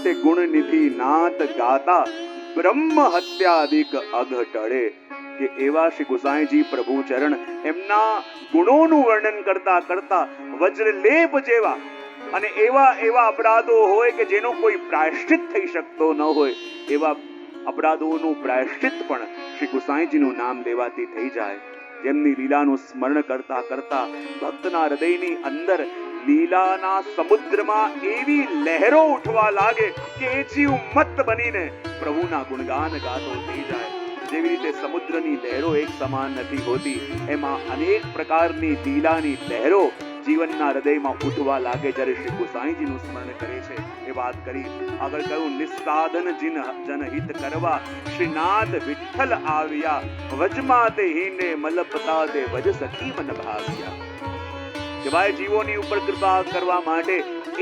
તે ગુણ નિધિ નાથ ગાતા બ્રહ્મ હત્યાદિક અઘ ટળે. કે એવા શ્રી ગુસાઈજી પ્રભુ ચરણ એમના ગુણોનું વર્ણન કરતા કરતા વજ્રલેપ જેવા અને એવા અપરાધો હોય કે જેનો કોઈ પ્રાયશ્ચિત થઈ શકતો ન હોય, એવા અપરાધોનું પ્રાયશ્ચિત પણ શ્રી ગુસાઈજીનું નામ લેવાથી થઈ જાય. જેમની લીલાનું સ્મરણ કરતા કરતા ભક્તના હૃદયની અંદર લીલાના સમુદ્રમાં એવી લહેરો ઉઠવા લાગે કે એ જીવ મત બનીને પ્રભુના ગુણગાન ગાતો થઈ જાય. જેવી રીતે સમુદ્રની લહેરો એક સમાન નથી હોતી, એમાં અનેક પ્રકારની લીલાની લહેરો જીવનના હૃદયમાં ઉઠવા લાગે જ્યારે શ્રી ગુસાઈજીનું સ્મરણ કરે છે. એ વાત કરી આગળ કહ્યું, નિસ્સાધન જનહિત કરવા શ્રીનાથ વિઠ્ઠલ આવ્યા, વજમાં તે હીને મલપતા તે વજ સખી મન ભાવ્યા. કે ભાઈ જીવોની ઉપર કૃપા કરવા માટે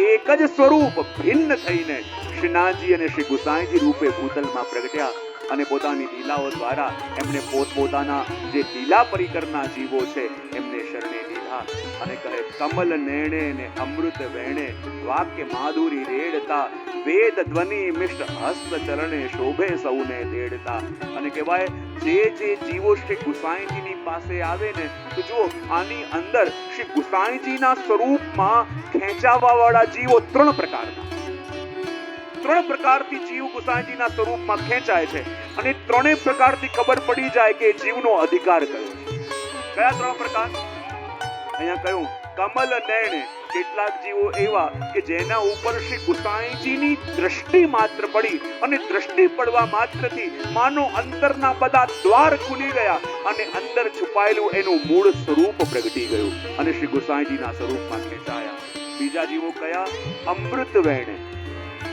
એક જ સ્વરૂપ ભિન્ન થઈને શ્રીનાથજી અને શ્રી ગુસાઈજી રૂપે ભૂતલમાં પ્રગટ્યા અને પોતાની લીલાઓ દ્વારા એમને પોતપોતાના જે લીલા પરિકરના જીવો છે એમને શરણે લીધા. અને કહે, કમલ નેણે ને અમૃત વેણે વાક્ય માધુરી રેડતા, વેદ ધ્વનિ મિષ્ટ હસ્ત ચરણે શોભે સૌને તેડતા. અને કહેવાય જે જીવો શ્રી ગુસાઈજીની પાસે આવે ને તો જુઓ, આની અંદર શ્રી ગુસાઈજીના સ્વરૂપમાં ખેંચાવા વાળા જીવો ત્રણ પ્રકારથી જીવ ગુસાઈજીના સ્વરૂપમાં ખેંચાય છે. અને ત્રણેય પ્રકારથી ખબર પડી જાય કે જીવનો અધિકાર કયો છે. કયા ત્રણ પ્રકાર? અહીંયા કહ્યું, કમલ નયને, કેટલાક જીવો એવા કે જેના ઉપર શ્રી ગુસાઈજીની દ્રષ્ટિ માત્ર પડી અને દ્રષ્ટિ પડવા માત્રથી માનો અંતરના બધા દ્વાર ખુલી ગયા અને અંદર છુપાયેલું એનું મૂળ સ્વરૂપ પ્રગટી ગયું અને શ્રી ગુસાઈજીના સ્વરૂપમાં ખેંચાયા. બીજા જીવો કયા? અમૃત વેણે.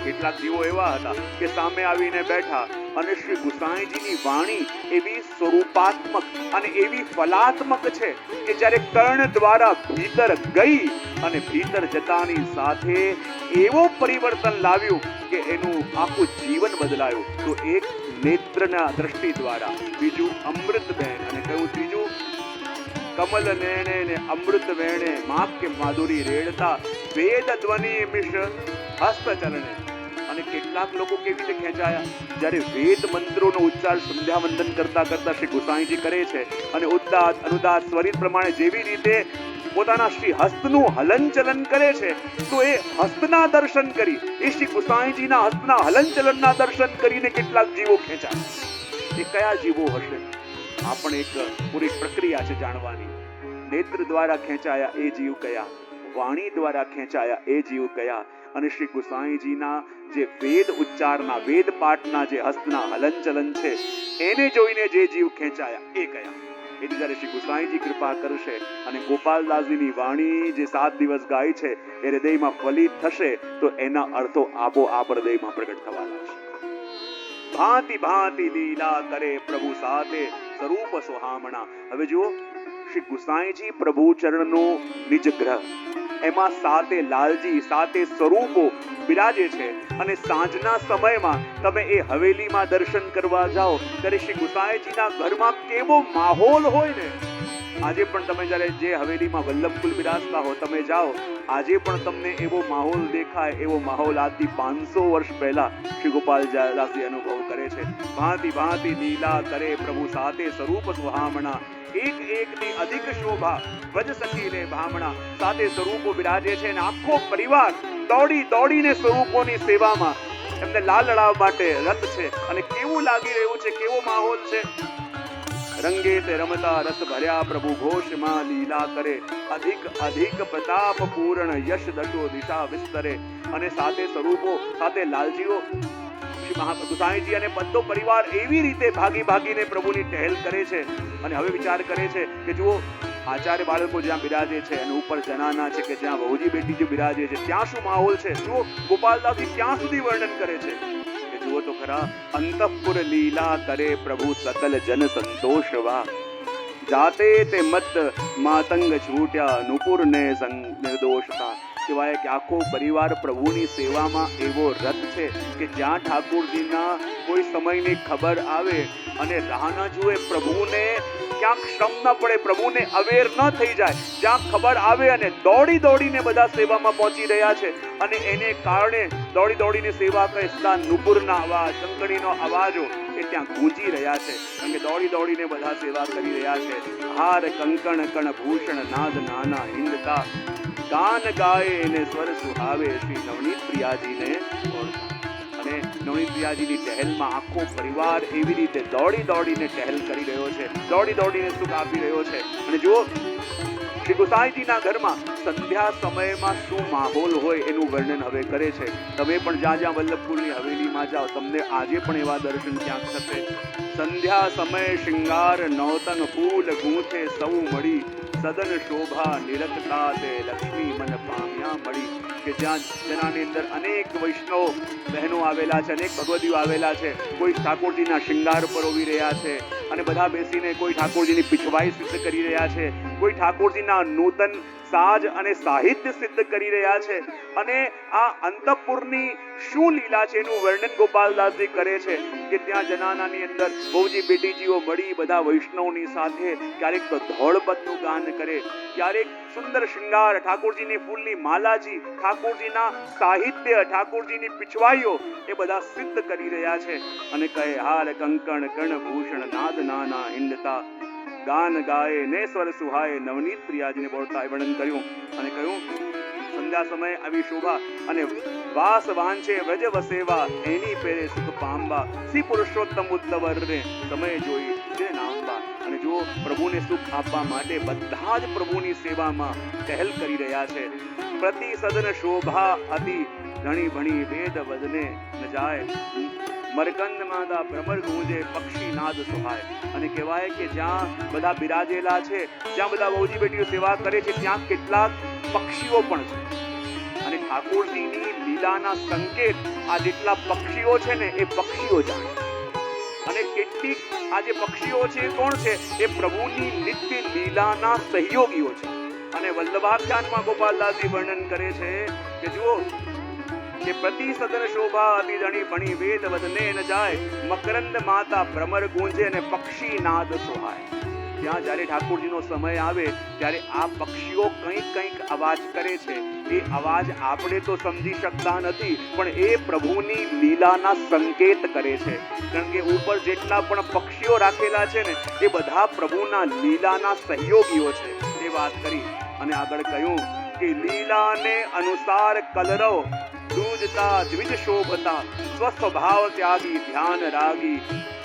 કેટલાક જીવો એવા હતા કે સામે આવીને બેઠા અને શ્રી ગુસાઈજીની વાણી એવી સ્વરૂપાત્મક અને એવી ફલાત્મક છે કે જ્યારે કર્ણ દ્વારા ભીતર ગઈ અને ભીતર જતાની સાથે એવો પરિવર્તન લાવ્યું કે એનું આખું જીવન બદલાયું. તો એક નેત્રના દ્રષ્ટિ દ્વારા, બીજું અમૃત બેન અને કયું ત્રીજું કમલ નેણે ને અમૃત વેણે માક્ય માધુરી રેડતા, વેદ ધ્વનિ મિશ્ર હસ્ત ચરણે. અને કેટલાક લોકો કેવી રીતે ખેંચાયા? જ્યારે વેદ મંત્રોનો ઉચ્ચાર સંધ્યા વંદન કરતા કરતા શ્રી ગુસાઈજી કરે છે અને ઉદાત અનુદાત સ્વરિત પ્રમાણે જેવી રીતે પોતાના શ્રી હસ્તનું હલનચલન કરે છે, તો એ હસ્તના દર્શન કરી, એ શ્રી ગુસાઈજીના હસ્તના હલનચલનના દર્શન કરીને કેટલાક જીવો ખેંચાય. એ કયા જીવો હશે? આ પણ એક પૂરી પ્રક્રિયા છે જાણવાની. નેત્ર દ્વારા ખેંચાયા એ જીવ કયા? વાણી દ્વારા ખેંચાયા એ જીવ કયા? અને શ્રી ગુસાઈજીના જે વેદ ઉચ્ચારના, વેદ પાઠના જે હસ્તના હલનચલન છે એને જોઈને જે જીવ ખેંચાયા એ કયા? એટલે જ્યારે શ્રી ગુસાઈજી કૃપા કરશે અને ગોપાલદાસજીની વાણી જે 7 દિવસ ગાય છે એ હૃદયમાં ફલિત થશે તો એના અર્થો આપોઆપ હૃદયમાં પ્રગટ થવા લાગશે. ભાંતિ ભાંતિ લીલા કરે પ્રભુ સાથે સ્વરૂપ સોહામણા. હવે જુઓ, શ્રી ગુસાઈજી પ્રભુ ચરણનો નિજ ગ્રહ, એમાં સાતે લાલજી, સાતે સ્વરૂપો બિરાજે છે. અને સાંજના સમયમાં તમે એ હવેલીમાં દર્શન કરવા જાઓ ત્યારે શ્રી ગુસાઈજીના ઘરમાં કેવો માહોલ હોય ને. આજે પણ તમે જ્યારે જે હવેલીમાં વલ્લભકુલ બિરાજતા હો તમે જાઓ, આજે પણ તમને એવો માહોલ દેખાય. એવો માહોલ આજથી 500 વર્ષ પહેલા શ્રી ગોપાલદાસજી અનુભવ કરે છે. ભાંતિ ભાંતિ લીલા કરે પ્રભુ સાથે સ્વરૂપ સુહામણા, એક એકની અધિક શોભા વજ સખી રે ભામણા. સાથે સ્વરૂપો બિરાજે છે અને આખો પરિવાર દોડી દોડીને સ્વરૂપોની સેવામાં એમને લાલ લડાવવા માટે રત છે. અને કેવું લાગી રહ્યું છે, કેવો માહોલ છે. રંગે તે રમતા રસ ભર્યા પ્રભુ ઘોષમાં લીલા કરે, અધિક અધિક પ્રતાપ પૂર્ણ યશ દશો દિશા વિસ્તરે. અને સાથે સ્વરૂપો, સાથે લાલજીઓ, ગુસાઈજી અને બધો પરિવાર એવી રીતે ભાગી ભાગીને પ્રભુની ટહેલ કરે છે. અને હવે વિચાર કરે છે કે જુઓ, આચાર્ય બાળકો જ્યાં બિરાજે છે અને ઉપર જનાના છે કે જ્યાં વહુજી બેટી જો બિરાજે છે ત્યાં શું માહોલ છે. જુઓ, ગોપાલદાસજી ક્યાં સુધી વર્ણન કરે છે કે જુઓ તો ખરા, અંતઃપુર લીલા કરે પ્રભુ સકલ જન સંતોષવા, જાતે તે મત માતંગ છૂટ્યા નુપુર ને નિર્દોષતા. કહેવાય કે આખો પરિવાર પ્રભુની સેવામાં એવો રત છે કે જ્યાં ઠાકોરજીના કોઈ સમયની ખબર આવે અને રાહ ન જુએ, પ્રભુને ક્યાંક શ્રમ ન પડે, પ્રભુને અવેર ન થઈ જાય, જ્યાં ખબર આવે અને દોડી દોડીને બધા સેવામાં પહોંચી રહ્યા છે અને એને કારણે દોડી દોડીને સેવા કરે, સદા નુપુરના અવાજ, શંખણીનો અવાજો એ ત્યાં ગૂંજી રહ્યા છે, કારણ કે દોડી દોડીને બધા સેવા કરી રહ્યા છે. હાર કંકણ કણ ભૂષણ નાદ નાના હિંદતા, ગાન ગાય એને સ્વર સુહાવે શ્રી નવનીત પ્રિયાજીને ઓળખા. અને નવનીત પ્રિયાજીની ટહેલમાં આખો પરિવાર એવી રીતે દોડી દોડીને ટહેલ કરી રહ્યો છે, દોડી દોડીને સુખ આપી રહ્યો છે. અને જુઓ, શ્રી ગુસાઈજીના ઘરમાં સંધ્યા સમયમાં શું માહોલ હોય એનું વર્ણન હવે કરે છે. તમે પણ જ્યાં જ્યાં વલ્લભપુરની હવેલીમાં જાઓ, તમને આજે પણ એવા દર્શન ક્યાંક થશે. સંધ્યા સમય શૃંગાર નૌતન ફૂલ ગૂંથે સૌ મળી, સદન શોભા નિરખતા તે લક્ષ્મી મન પામ્યા મળી. કે જ્યાં જેનાની અંદર અનેક વૈષ્ણવ બહેનો આવેલા છે, અનેક ભગવતીઓ આવેલા છે, કોઈ ઠાકોરજીના શૃંગાર પરોવી રહ્યા છે અને બધા બેસીને કોઈ ઠાકોરજીની પીછવાઈ સિદ્ધ કરી રહ્યા છે, કોઈ ઠાકોરજીના નૂતન સાજ અને સાહિત્ય સિદ્ધ કરી રહ્યા છે. અને આ અંતઃપુરની શું લીલા છે એનું વર્ણન ગોપાલદાસજી કરે છે કે ત્યાં જનાનાની અંદર બહુજી બેટીજીઓ મળી બધા વૈષ્ણવની સાથે ક્યારેક તો ધોળપદનું ગાન કરે, ક્યારેક સુંદર શૃંગાર, ઠાકોરજીની ફૂલની માલાજી, ઠાકોરજીના સાહિત્ય, ઠાકોરજીની પીછવાઈઓ એ બધા સિદ્ધ કરી રહ્યા છે. અને કહે હાર કંકણ કણ ભૂષણ નાદ નાના હિંડતા, ગાન ગાય ને સ્વર સુહાય નવનીત પ્રિયાજીને બોલતા વર્ણન કર્યું. અને કહ્યું સંધ્યા સમયે આવી શોભા અને વાસ વાંચે વ્રજ વસેવા, એની પેરે સુખ પામવા, શ્રી પુરુષોત્તમ ઉદ્ધવર ને સમય જોઈ જે નામવા. અને જો પ્રભુને સુખ આપવા માટે બધા જ પ્રભુની સેવામાં ટહેલ કરી રહ્યા છે. પ્રતિ સદન શોભા અતિ ધણી ભણી વેદ વદને ન જાય, મરકંદ માતા ભ્રમર ગુંજે પક્ષી નાદ સુહાય. અને કહેવાય કે જ્યાં બધા બિરાજેલા છે, જ્યાં બધા બહુજી બેટીઓ સેવા કરે છે, ત્યાં કેટલાક પક્ષીઓ પણ છે. અને ઠાકોરજીની લીલાના સંકેત આ જેટલા પક્ષીઓ છે ને એ પક્ષીઓ જાણે. અને કેટલીક આ જે પક્ષીઓ છે કોણ છે? એ પ્રભુની નિત્ય લીલાના સહયોગીઓ છે. અને વલ્લભાખ્યાનમાં ગોપાલદાસજી વર્ણન કરે છે કે જુઓ કે પ્રતિ સદન શોભા અતિ ધણી ભણી વેદ વદને ન જાય, મકરંદ માતા ભ્રમર ગુંજે અને પક્ષી નાદ સોહાય. ત્યાં જ્યારે ઠાકોરજીનો સમય આવે ત્યારે આ પક્ષીઓ કંઈક કંઈક અવાજ કરે છે. એ અવાજ આપણે તો સમજી શકતા નથી, પણ એ પ્રભુની લીલાના સંકેત કરે છે. કારણ કે ઉપર જેટલા પણ પક્ષીઓ રાખેલા છે ને એ બધા પ્રભુના લીલાના સહયોગીઓ છે. એ વાત કરી અને આગળ કહ્યું કે લીલાને અનુસાર કલરવ, દૂજતા દ્વિજ શોભતા, સ્વસ્વભાવ ત્યાગી ધ્યાન રાગી,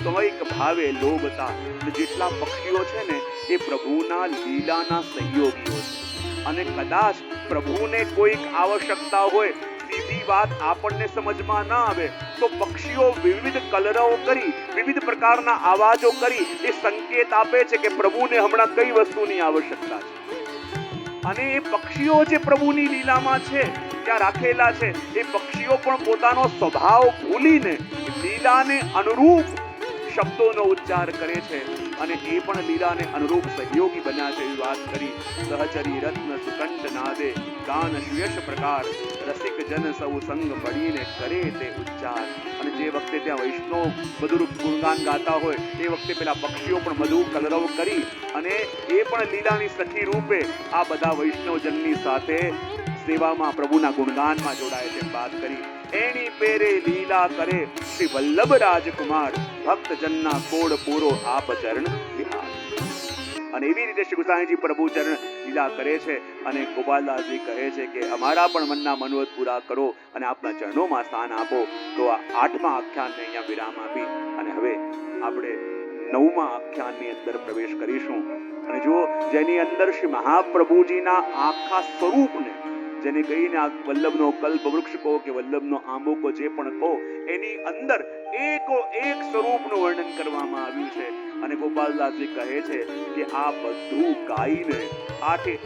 તોયક ભાવે લોભતા. જેટલા પક્ષીઓ છે ને એ પ્રભુના લીલાના સહયોગીઓ છે. અને કદાચ પ્રભુને કોઈક આવશ્યકતા હોય, સીધી વાત આપણને સમજમાં ના આવે, તો પક્ષીઓ વિવિધ કલરવો કરી, વિવિધ પ્રકારના અવાજો કરી એ સંકેત આપે છે કે પ્રભુને હમણાં કઈ વસ્તુની આવશ્યકતા છે. અને એ પક્ષીઓ જે પ્રભુની લીલામાં છે ત્યાં રાખેલા છે, એ પક્ષીઓ પણ પોતાનો સ્વભાવ ભૂલીને લીલાને અનુરૂપ શબ્દોનો ઉચ્ચાર કરે છે અને એ પણ લીલાને અનુરૂપ સહયોગી બન્યા છે. એવી વાત કરી. સહચરી રત્ન સુકંઠ નાદે, ગાન સુયશ પ્રકાર, રસિક જન સૌ સંગ મળીને કરે તે ઉચ્ચાર. અને જે વખતે ત્યાં વૈષ્ણવ બધું ગુણગાન ગાતા હોય એ વખતે પેલા પક્ષીઓ પણ બધું કલરવ કરી અને એ પણ લીલાની સખી રૂપે આ બધા વૈષ્ણવજનની સાથે સેવામાં પ્રભુના ગુણગાનમાં જોડાય છે. વાત કરી એની પેરે લીલા કરે શ્રી વલ્લભ રાજકુમાર, ભક્તજનના કોડ પૂરો આપ ચરણ વિહાર. અને એવી રીતે શ્રી ગુસાઈજી પ્રભુ ચરણ લીલા કરે છે. અને ગોપાલદાસજી કહે છે કે અમારા પણ મનના મનોરથ પૂરા કરો અને આપના ચરણોમાં સ્થાન આપો. તો આ 8મા આખ્યાનને અહીંયા વિરામ આપી અને હવે આપણે 9મા આખ્યાનની અંદર પ્રવેશ કરીશું. અને જો જેની અંદર શ્રી મહાપ્રભુજીના આખા સ્વરૂપને, જેને કહીને આ વલ્લભનો કલ્પ વૃક્ષ કહો કે વલ્લભનો આંબો કહો, જે પણ કહો, એની અંદર એકો એક સ્વરૂપનું વર્ણન કરવામાં આવ્યું છે. અને ગોપાલદાસજી કહે છે કે આ બધું ગાઈને, 8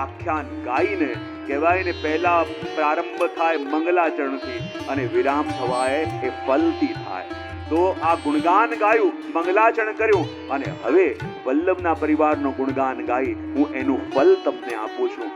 આખ્યાન ગાઈને કહેવાય ને, પહેલા પ્રારંભ થાય મંગલાચરણથી અને વિરામ થવાય એ ફલથી થાય. તો આ ગુણગાન ગાયું, મંગલાચરણ કર્યું અને હવે વલ્લભના પરિવારનો ગુણગાન ગાઈ હું એનું ફલ તમને આપું છું.